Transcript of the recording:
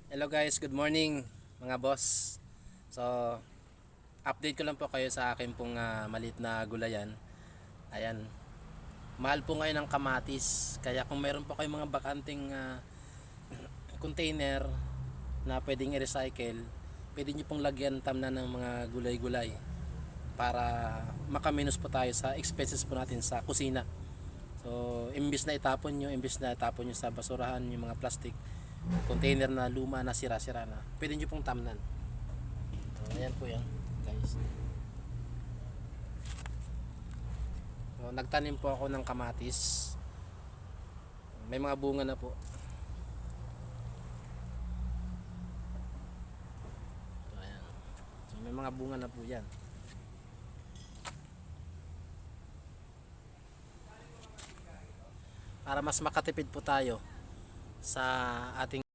Hello guys, good morning mga boss. So, update ko lang po kayo sa akin pong maliit na gulayan. Ayan, mahal po ngayon ang kamatis. Kaya kung meron po kayong mga bakanting container na pwedeng i-recycle, pwede nyo pong lagyan tamna ng mga gulay-gulay para makaminos po tayo sa expenses po natin sa kusina. So, imbis na itapon nyo sa basurahan yung mga plastic container na luma na sira-sira na, pwede nyo pong tamnan. So, ayan po yan guys. So, nagtanim po ako ng kamatis. May mga bunga na po. So, ayan. So, may mga bunga na po yan. Para mas makatipid po tayo sa ating